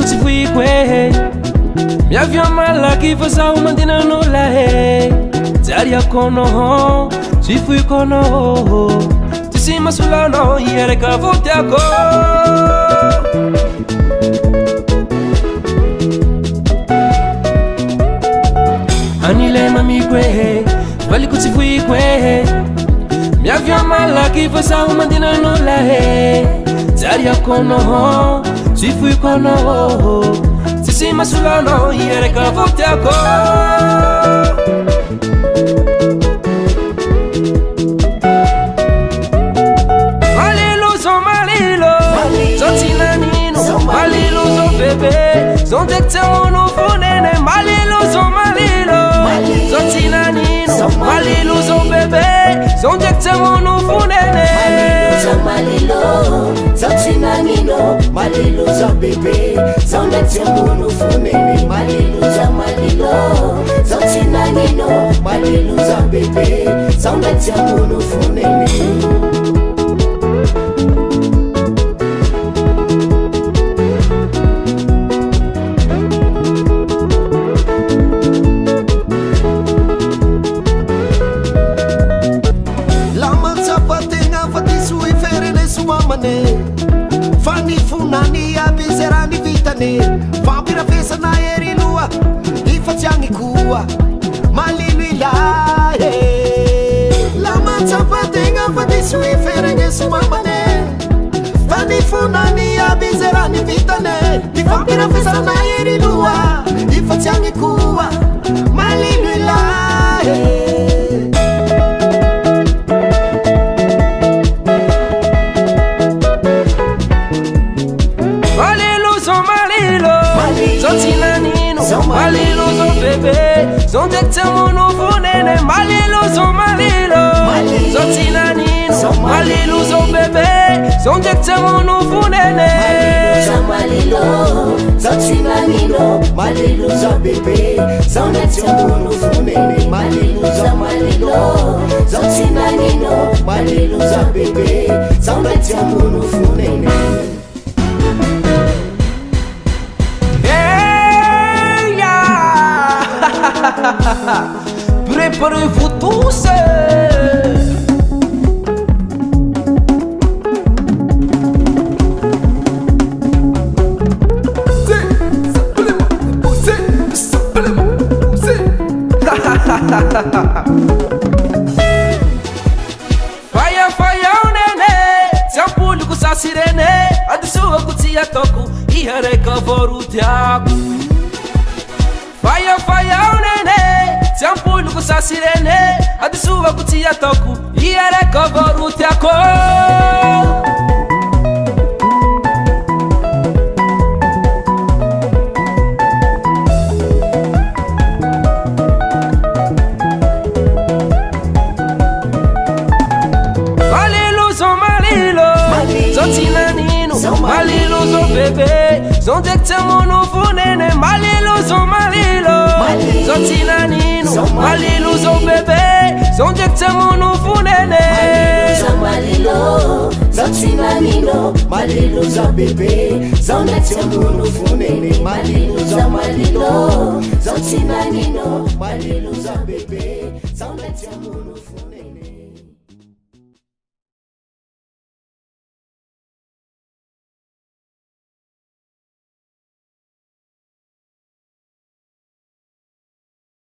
tsy foiko e miavy malaky fa zaho mandina an'ola e jary akoanao tsy foiko anao tsy sy masolanao iaraka votiako anile mamiko e valiko tsy foiko e miavy malaky fa zaho mandina an'ola e jary akoanao tsy foiko anao tsy sy masolanao iaraka votiako Zon dekte mono funene malilo zon malilo Zon tinanino malilo zon bebe Zon dekte mono funene malilo zon tinanino malilo zon bebe Zon dekte mono funene malilo Zon tinanino malilo zon bebe Zon dekte mono funene Fanny funani abizerani vitane Vampira fesana erinua Ifatiangi kuwa Malinu ilahe Lama tapatenga fatisu iferenge sumamane Fanny funani abizerani vitane Vampira fesana erinua Ifatiangi kuwa Malinu ilahe Malilo zon bebe Zon dekte mono funene malilo zon malilo Zon tinanino malilo zon bebe Zon dekte mono funene malilo Zon tinanino malilo zon bebe Zon dekte mono funene malilo Zon tinanino malilo zon bebe Zon dekte mono funene Préparez-vous tous Fire, fire, nene Tiampulho com sa sirene A de sua cutia toco E areca voru tiago Fire, fire, nene Tiampulho com sa sirene A de sua cutia toco E areca voru tiago Malilo zon bebe Zon dekte mono funene malilo zon malilo Zon tinanino malilo zon bebe Zon dekte mono funene malilo Zon tinanino malilo zon bebe Zon dekte mono funene malilo Zon tinanino malilo zon bebe Zon dekte mono funene